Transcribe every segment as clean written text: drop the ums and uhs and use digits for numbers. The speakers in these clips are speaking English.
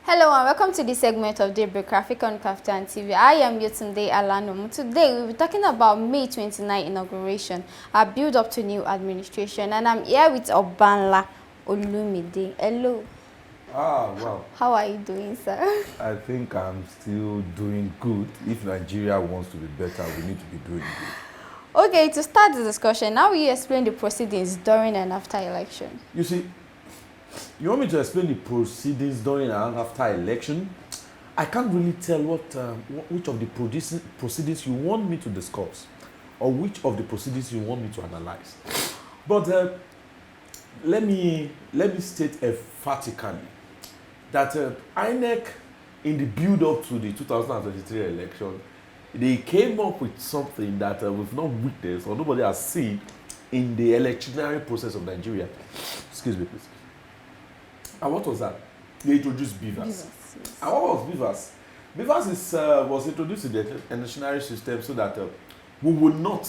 Hello and welcome to this segment of Daybreak Graphic on KAFTAN TV. I am YETUNDE ALANAMU. Today we'll be talking about May 29 inauguration, our build up to new administration, and I'm here with OBANLA OLUMIDE. Hello. Well. How are you doing, sir? I think I'm still doing good. If Nigeria wants to be better, we need to be doing good. Okay, to start the discussion, now will you explain the proceedings during and after election? You see, you want me to explain the proceedings during and after election? I can't really tell which of the proceedings you want me to discuss or which of the proceedings you want me to analyze. But let me state emphatically that INEC, in the build-up to the 2023 election, they came up with something that we've not witnessed or nobody has seen in the electionary process of Nigeria. Excuse me, please. And what was that? They introduced beavers. Yes. And what was beavers? Beavers was introduced in the electionary system so that we would not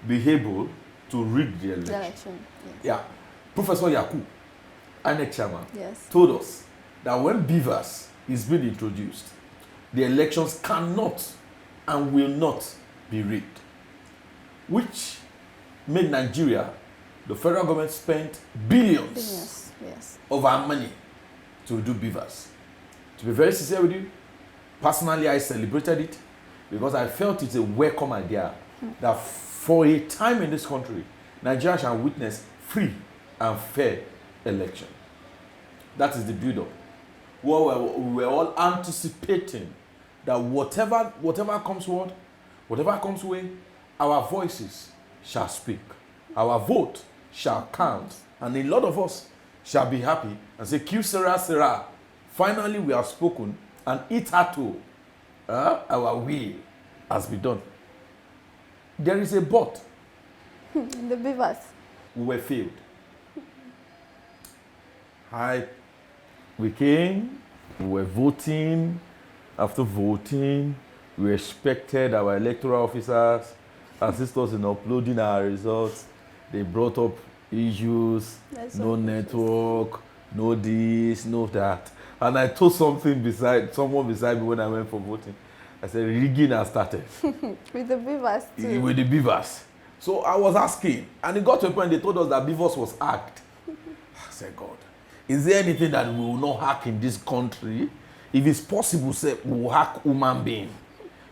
be able to rig the election. Yes. Yeah. Professor Yaku, INEC chairman, Yes. told us that when beavers is being introduced, the elections cannot and will not be rigged, which made Nigeria, the federal government spent billions of our money to do beavers. To be very sincere with you, personally I celebrated it because I felt it's a welcome idea that for a time in this country, Nigeria shall witness free and fair election. That is the build-up. We were all anticipating that whatever comes forward, whatever comes way, our voices shall speak. Our vote shall count. And a lot of us shall be happy and say, Q Sarah Sarah. Finally we have spoken and it had to. Our will has been done. There is a but. The beavers. We were failed. We came, we were voting. After voting, we expected our electoral officers assist us in uploading our results. They brought up issues, no network, no this, no that. And I told someone beside me when I went for voting. I said, rigging has started. With the beavers too. With the beavers. So I was asking, and it got to a point they told us that beavers was hacked. I said, God, is there anything that we will not hack in this country? If it's possible, say, we will hack human being.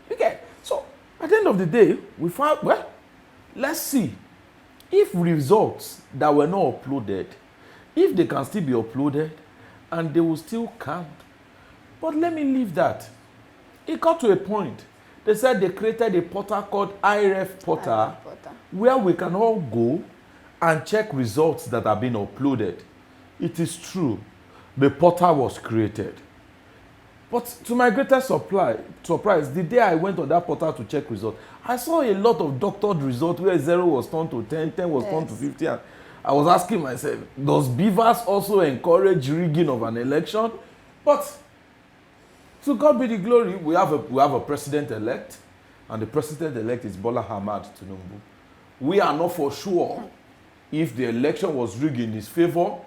Okay, so at the end of the day, we found, well, let's see. If results that were not uploaded, if they can still be uploaded, and they will still count. But let me leave that. It got to a point. They said they created a portal called IRF portal, where we can all go and check results that have been uploaded. It is true. The portal was created. But to my greatest surprise, the day I went on that portal to check results, I saw a lot of doctored results where 0 was turned to 10, 10 was turned to 50. And I was asking myself, does beavers also encourage rigging of an election? But to God be the glory, we have a president-elect, and the president-elect is Bola Ahmed Tinubu. We are not for sure if the election was rigged in his favor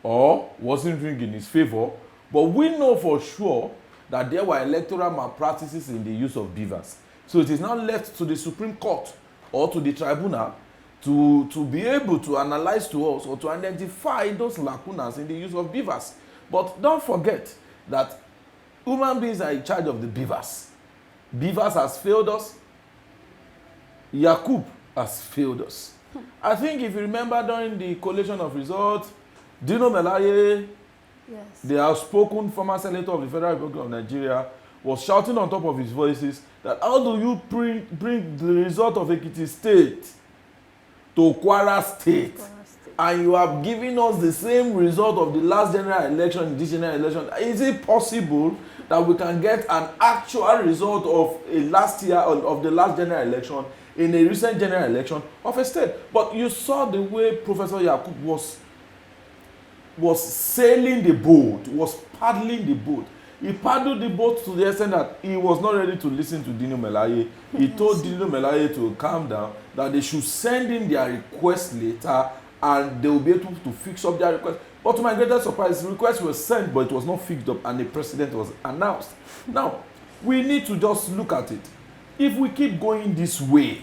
or wasn't rigged in his favor, but we know for sure that there were electoral malpractices in the use of beavers. So it is now left to the Supreme Court or to the tribunal to be able to analyze to us or to identify those lacunas in the use of beavers. But don't forget that human beings are in charge of the beavers. Beavers has failed us. Yakub has failed us. I think if you remember during the collation of results, Dino Melaye, the outspoken former senator of the Federal Republic of Nigeria, was shouting on top of his voices that how do you bring the result of Ekiti State to Kwara State? And you have given us the same result of the last general election, this general election. Is it possible that we can get an actual result of the last general election in a recent general election of a state? But you saw the way Professor Yakub was sailing the boat, was paddling the boat. He paddled the boat to the extent that he was not ready to listen to Dino Melaye. He told Dino Melaye to calm down, that they should send him their request later and they will be able to fix up their request. But to my greatest surprise, requests were sent, but it was not fixed up, and the president was announced. Now, we need to just look at it. If we keep going this way,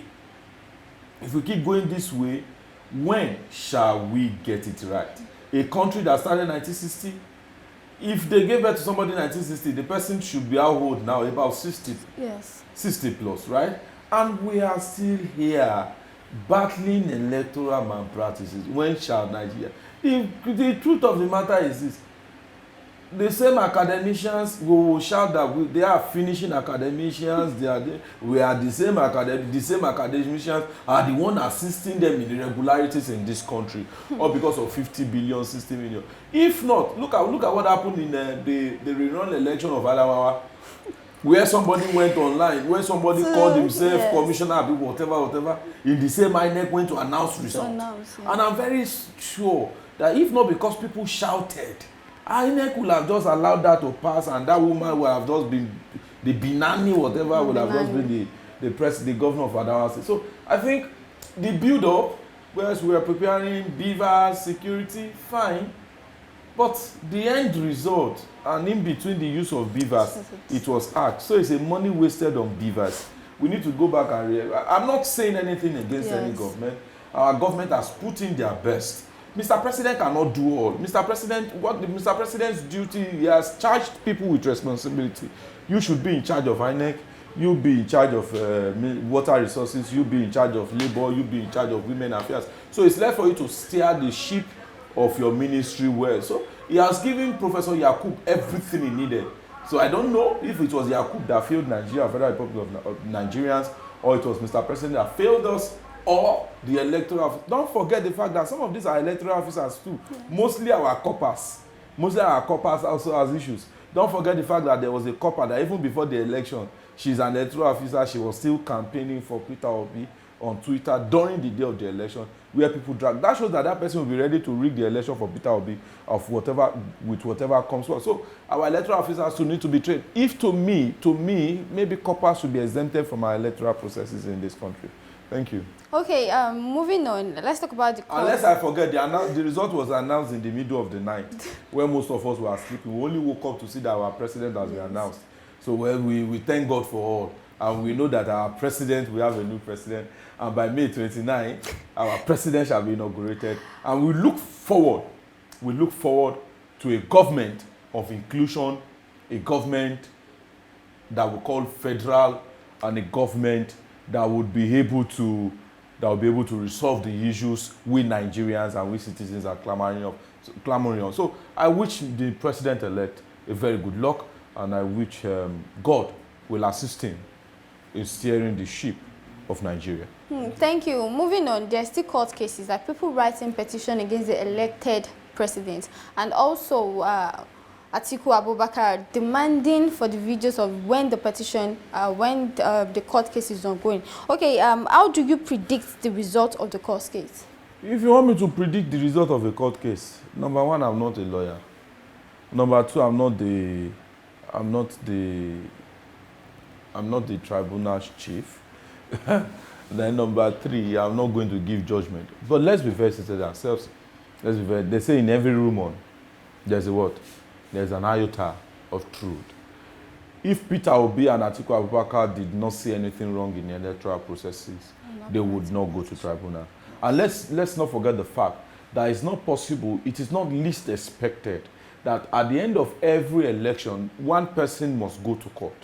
when shall we get it right? A country that started in 1960, if they gave birth to somebody in 1960, the person should be how old now? About 60. Yes. 60 plus, right? And we are still here battling electoral malpractices. When shall Nigeria? The truth of the matter is this: the same academicians who will shout that they are finishing academicians, we are the same academicians are the one assisting them in irregularities in this country, all because of 50 billion, 60 million. If not, look at what happened in the rerun election of Adamawa, where somebody went online, where somebody called himself commissioner, whatever, in the same INEC went to announce results. And I'm very sure that if not because people shouted, INEC would have just allowed that to pass, and that woman would have just been the Binani, whatever, would have just been the governor of Adamawa State. So I think the build-up, whereas we are preparing beavers, security, fine, but the end result, and in between the use of beavers, it was art. So it's a money wasted on beavers. We need to go back and I'm not saying anything against any government. Our government has put in their best. Mr. President cannot do all. Mr. President's duty, he has charged people with responsibility. You should be in charge of INEC. You be in charge of water resources. You be in charge of labor. You be in charge of women affairs. So it's left for you to steer the ship of your ministry well. So he has given Professor Yakub everything he needed. So I don't know if it was Yakub that failed Nigeria, Federal Republic of Nigerians, or it was Mr. President that failed us, or the electoral office. Don't forget the fact that some of these are electoral officers too. Mostly our coppers also has issues. Don't forget the fact that there was a copper that even before the election, she's an electoral officer, she was still campaigning for Peter Obi on Twitter during the day of the election, where people drag. That shows that that person will be ready to rig the election for Peter Obi of whatever comes forth. So our electoral officers too need to be trained. If to me, maybe coppers should be exempted from our electoral processes in this country. Thank you. Okay, moving on. Let's talk about the court. Unless I forget, the result was announced in the middle of the night, where most of us were sleeping. We only woke up to see that our president has been announced. So we thank God for all. And we know that our president, we have a new president. And by May 29, our president shall be inaugurated. And we look forward to a government of inclusion, a government that we call federal, and a government that would be able to resolve the issues we Nigerians and we citizens are clamoring on. So I wish the president-elect a very good luck, and I wish God will assist him in steering the ship of Nigeria. Thank you. Moving on, there are still court cases, like people writing petition against the elected president, and also Atiku Abubakar demanding for the videos of when the petition, when the court case is ongoing. Okay, how do you predict the result of the court case? If you want me to predict the result of a court case, number one, I'm not a lawyer. Number two, I'm not the tribunal's chief. Then number three, I'm not going to give judgment. But let's be fair to ourselves. They say in every rumor, there's a what? There's an iota of truth. If Peter Obi and Atiku Abubakar did not see anything wrong in the electoral processes, they would not go to tribunal. And let's not forget the fact that it's not possible, it is not least expected that at the end of every election, one person must go to court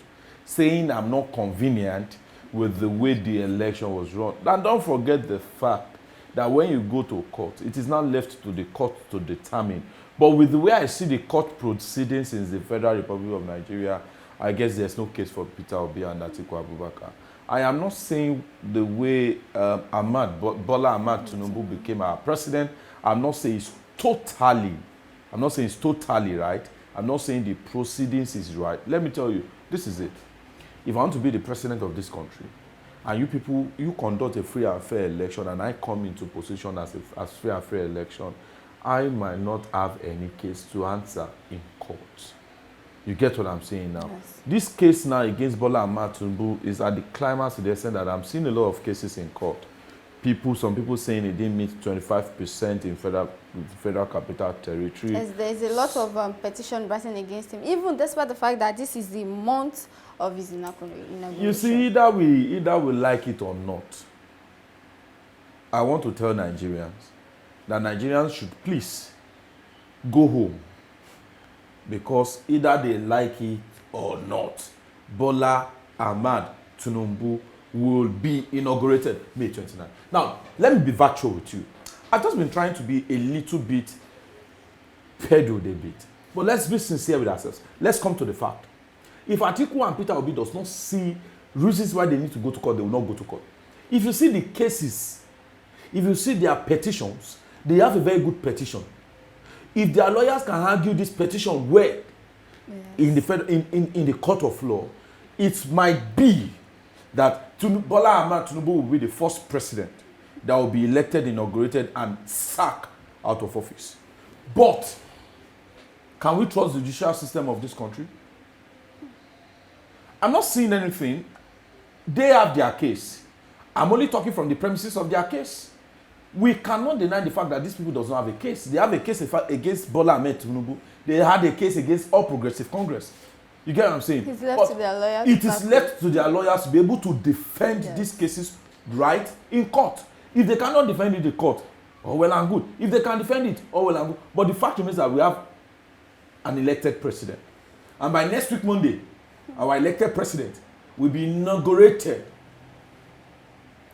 saying I'm not convenient with the way the election was run. And don't forget the fact that when you go to court, it is not left to the court to determine. But with the way I see the court proceedings in the Federal Republic of Nigeria, I guess there's no case for Peter Obi and Atiku Abubakar. I am not saying the way Bola Ahmad Tinubu became our president. I'm not saying it's totally right. I'm not saying the proceedings is right. Let me tell you, this is it. If I want to be the president of this country, and you conduct a free and fair election, and I come into position as free and fair election, I might not have any case to answer in court. You get what I'm saying now? Yes. This case now against Bola Ahmad Tinubu is at the climax to the extent that I'm seeing a lot of cases in court. some people saying it didn't meet 25% in federal capital territory. Yes, there's a lot of petition written against him, even despite the fact that this is the month of his inauguration. You see, either we like it or not, I want to tell Nigerians that Nigerians should please go home, because either they like it or not, Bola Ahmed Tinubu will be inaugurated May 29. Now, let me be factual with you. I've just been trying to be a little bit pedo a bit. But let's be sincere with ourselves. Let's come to the fact. If Atiku and Peter Obi does not see reasons why they need to go to court, they will not go to court. If you see the cases, if you see their petitions, they have a very good petition. If their lawyers can argue this petition well in the court of law, it might be that Bola Ahmed Tinubu will be the first president that will be elected, inaugurated, and sacked out of office. But can we trust the judicial system of this country? I'm not seeing anything. They have their case. I'm only talking from the premises of their case. We cannot deny the fact that these people do not have a case. They have a case against Bola Ahmed Tinubu. They had a case against All Progressive Congress. You get what I'm saying? It's left to their lawyers. It is left to their lawyers to be able to defend these cases right in court. If they cannot defend it in court, oh well and good. If they can defend it, oh well and good. But the fact remains that we have an elected president. And by next week, Monday, our elected president will be inaugurated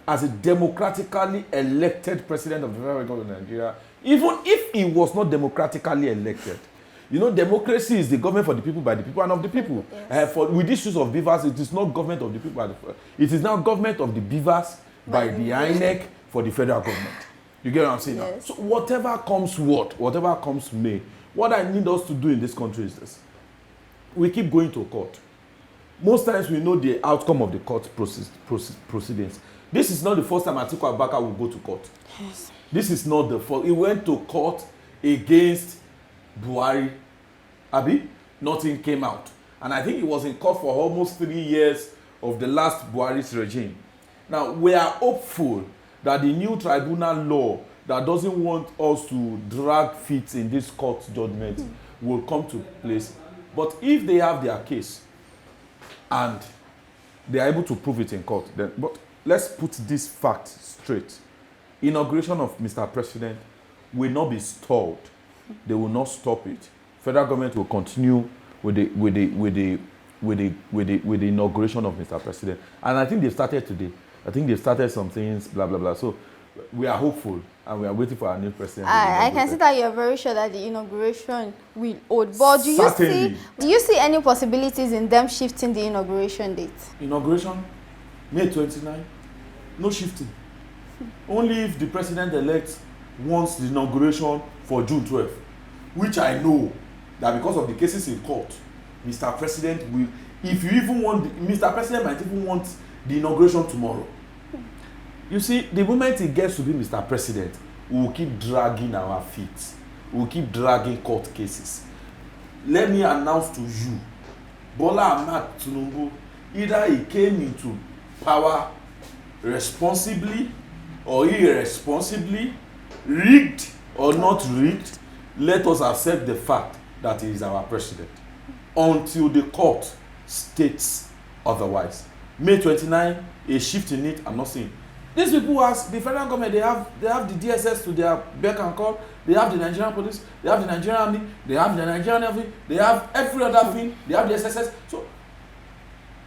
as a democratically elected president of the Federal Republic of Nigeria, even if he was not democratically elected. You know, democracy is the government for the people, by the people, and of the people. Yes. With the issues of beavers, it is not government of the people. It is now government of the beavers by the INEC for the federal government. You get what I'm saying? Yes. Now? So whatever comes May, what I need us to do in this country is this. We keep going to court. Most times we know the outcome of the court proceedings. This is not the first time Atiku Abubakar will go to court. Yes. This is not the first. He went to court against Buhari. Abi, nothing came out. And I think he was in court for almost 3 years of the last Buhari's regime. Now, we are hopeful that the new tribunal law that doesn't want us to drag feet in this court judgment will come to place. But if they have their case and they are able to prove it in court, then, but let's put this fact straight. Inauguration of Mr. President will not be stalled. They will not stop it. Federal government will continue with the inauguration of Mr. President. And I think they've started today. I think they've started some things, blah, blah, blah. So we are hopeful and we are waiting for our new president. I can see that you're very sure that the inauguration will hold. But do you see any possibilities in them shifting the inauguration date? Inauguration, May 29, no shifting. Only if the president-elect wants the inauguration for June 12th, which I know that because of the cases in court, Mr. President will, if you even want, Mr. President might even want the inauguration tomorrow. You see, the moment he gets to be Mr. President, we will keep dragging our feet. We will keep dragging court cases. Let me announce to you, Bola Ahmed Tinubu, either he came into power responsibly or irresponsibly, rigged or not rigged, let us accept the fact that he is our president until the court states otherwise. May 29, a shift in it, I'm not saying. These people ask the federal government, they have the DSS to their beck and call, they have the Nigerian police, they have the Nigerian army, they have the Nigerian navy, they have every other thing, they have the SSS. So,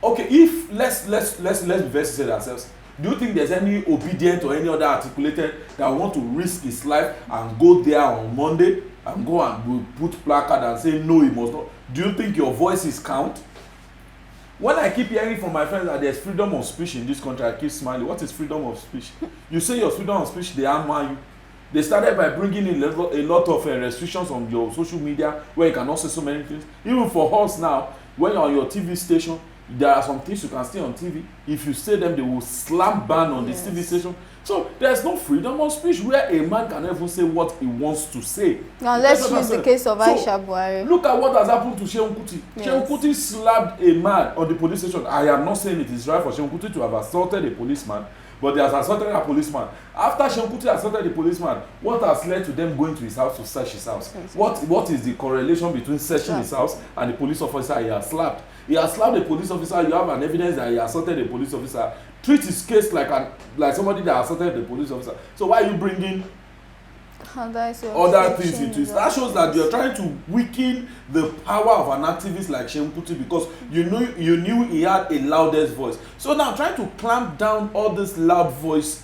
okay, if let's be very sincere ourselves. Do you think there's any obedient or any other articulated that want to risk his life and go there on Monday and go and put placard and say no, he must not? Do you think your voices count? When I keep hearing from my friends that there's freedom of speech in this country, I keep smiling. What is freedom of speech? You say your freedom of speech, they hammer you. They started by bringing in a lot of restrictions on your social media where you cannot say so many things. Even for us now, when you're on your TV station, there are some things you can say on TV. If you say them, they will slam ban on this TV station. So there's no freedom of speech where a man can even say what he wants to say. Now let's use the case of Aisha Buhari. Look at what has happened to Seun Kuti. Yes. Seun Kuti slapped a man on the police station. I am not saying it is right for Seun Kuti to have assaulted a policeman, but they has assaulted a policeman. After Seun Kuti assaulted the policeman, what has led to them going to his house to search his house? What is the correlation between searching his house and the police officer he has slapped? He has slapped the police officer. You have an evidence that he assaulted the police officer. Treat his case like somebody that assaulted the police officer. So why are you bringing other things into it? That shows that you're trying to weaken the power of an activist like Seun Kuti because you knew he had a loudest voice. So now trying to clamp down all these loud voices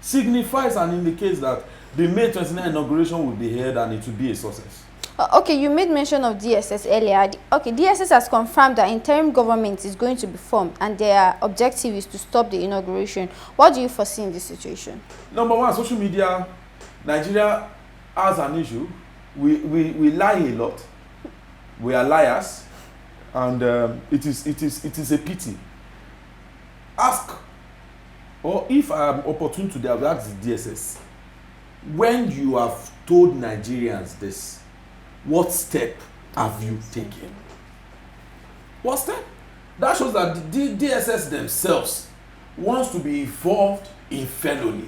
signifies and indicates that the May 29 inauguration will be held and it will be a success. Okay, you made mention of DSS earlier. Okay, DSS has confirmed that interim government is going to be formed and their objective is to stop the inauguration. What do you foresee in this situation? Number one, social media. Nigeria has an issue. We lie a lot. We are liars, and it is a pity. Ask, or if I am opportune to ask the DSS, when you have told Nigerians this, what step have you taken? What step? That shows that the DSS themselves wants to be involved in felony.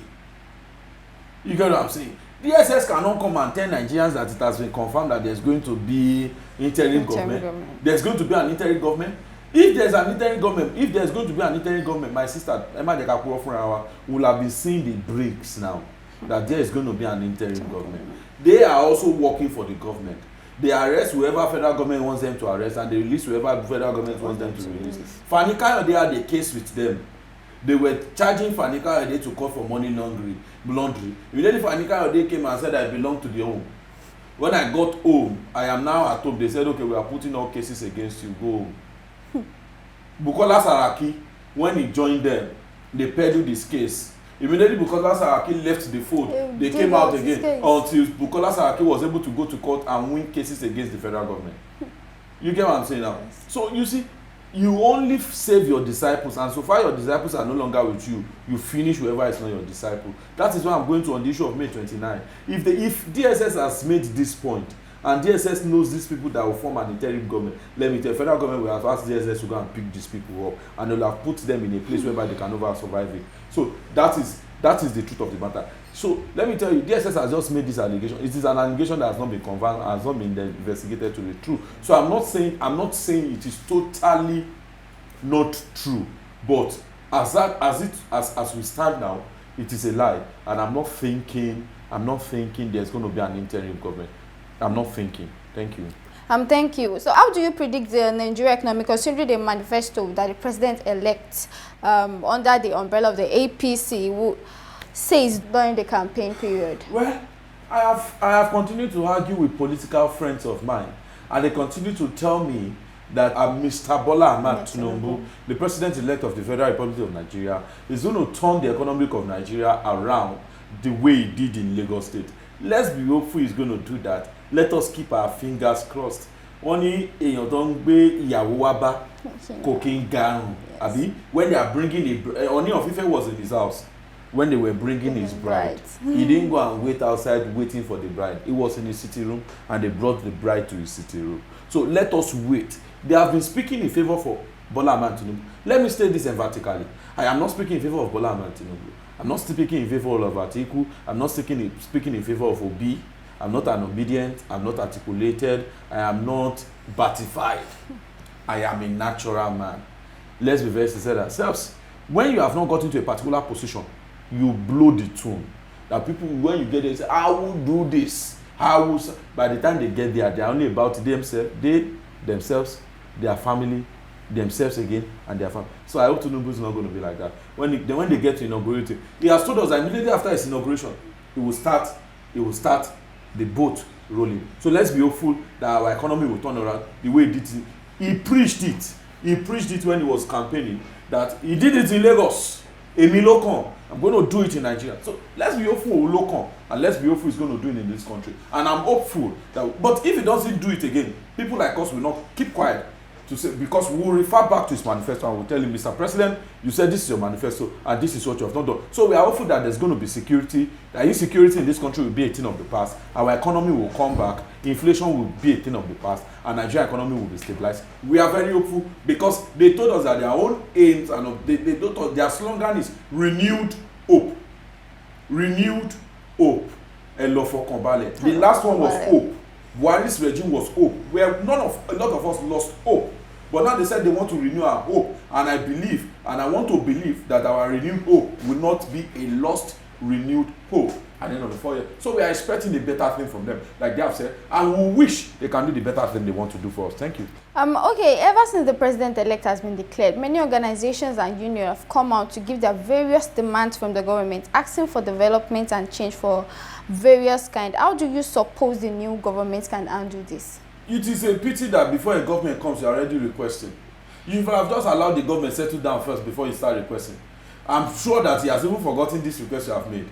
You get what I'm saying? DSS cannot come and tell Nigerians that it has been confirmed that there's going to be interim government. There's going to be an interim government. If there's an interim government, if there's going to be an interim government, my sister Emma Dekakuro will have been seeing the breaks now that there is going to be an interim government. They are also working for the government. They arrest whoever federal government wants them to arrest and they release whoever federal government wants them to release. Fani Kayode had a case with them. They were charging Fani Kayode to court for money laundering. Immediately Fani Kayode came and said, I belong to the home. When I got home, I am now at home. They said, okay, we are putting all cases against you. Go home. Bukola Saraki, when he joined them, they peddled this case. Immediately Bukola Saraki left the fold, they came out again until Bukola Saraki was able to go to court and win cases against the federal government. You get what I'm saying now? So you see, you only save your disciples, and so far your disciples are no longer with you. You finish whoever is not your disciple. That is why I'm going to on the issue of May 29. If DSS has made this point, and DSS knows these people that will form an interim government, let me tell you, federal government will have asked DSS to go and pick these people up, and they'll have put them in a place whereby they can never survive it. So that is the truth of the matter. So let me tell you, DSS has just made this allegation. It is an allegation that has not been confirmed, has not been investigated to be true. So I'm not saying it is totally not true, but as we stand now, it is a lie, and I'm not thinking there's going to be an interim government. I'm not thinking. Thank you. Thank you. So how do you predict the Nigeria economy, considering the manifesto that the president-elect under the umbrella of the APC says during the campaign period? Well, I have continued to argue with political friends of mine, and they continue to tell me that Mr. Bola Ahmed Tinubu, the president-elect of the Federal Republic of Nigeria, is going to turn the economy of Nigeria around the way he did in Lagos State. Let's be hopeful he's going to do that. Let us keep our fingers crossed. Only èèyàn tó ń gbé ìyàwó wá bá kò kí ń garun. Àbí when they are bringing Ooni of Ife was in his house when they were bringing his bride. He didn't go and wait outside waiting for the bride. He was in his sitting room and they brought the bride to his sitting room. So let us wait. They have been speaking in favor for Bola Ahmed Tinubu. Let me state this emphatically. I am not speaking in favor of Bola Ahmed Tinubu. I'm not speaking in favor of Atiku. I'm not speaking in favor of Obi. I'm not an obedient. I'm not articulated. I am not batified. I am a natural man. Let's be very sincere ourselves. When you have not got into a particular position, you blow the tune. That people, when you get there, say, I will do this. By the time they get there, they are only about themselves, their family, themselves again, and their family. So I hope Tinubu is not going to be like that. When they get to inaugurate, he has told us that immediately after his inauguration, he will start the boat rolling. So let's be hopeful that our economy will turn around the way he did it. He preached it. He preached it when he was campaigning. That he did it in Lagos. Emi Lokan. I'm going to do it in Nigeria. So let's be hopeful Lokan, and let's be hopeful he's going to do it in this country. And I'm hopeful that, but if he doesn't do it again, people like us will not keep quiet to say, because we will refer back to his manifesto and we'll tell him, Mr. President, you said this is your manifesto and this is what you have not done. So we are hopeful that there's going to be security, that insecurity in this country will be a thing of the past, our economy will come back, inflation will be a thing of the past, and Nigerian economy will be stabilized. We are very hopeful because they told us that their own aims and they told us their slogan is renewed hope. Renewed hope. The last one was hope. Buhari's regime was hope, where a lot of us lost hope. But now they said they want to renew our hope, and I believe, and I want to believe that our renewed hope will not be a lost, renewed hope at the end of the 4 years. So we are expecting a better thing from them, like they have said, and we wish they can do the better thing they want to do for us. Thank you. Okay, ever since the president-elect has been declared, many organizations and unions have come out to give their various demands from the government, asking for development and change for various kind. How do you suppose the new government can handle this? It is a pity that before a government comes, you are already requesting. You have just allowed the government settle down first before you start requesting. I'm sure that he has even forgotten this request you have made.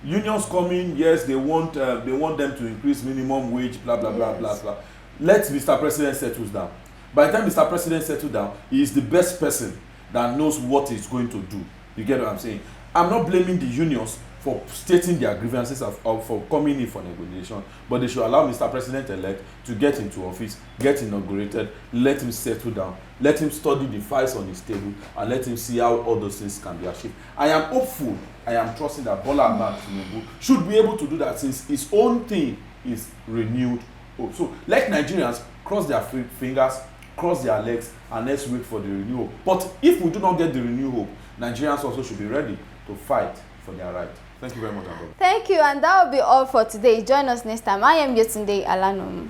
Unions coming, yes, they want them to increase minimum wage, blah blah blah blah blah. Let Mr. President settle down. By the time Mr. President settles down, he is the best person that knows what he's going to do. You get what I'm saying? I'm not blaming the unions for stating their grievances for coming in for negotiation, but they should allow Mr. President-elect to get into office, get inaugurated, let him settle down, let him study the files on his table, and let him see how all those things can be achieved. I am hopeful, I am trusting that Bola Ahmed Tinubu should be able to do that, since his own thing is renewed hope. So let Nigerians cross their fingers, cross their legs, and let's wait for the renewal. But if we do not get the renewal hope, Nigerians also should be ready to fight for their right. Thank you very much, Abba. Thank you, and that will be all for today. Join us next time. I am Yetunde Alanomu.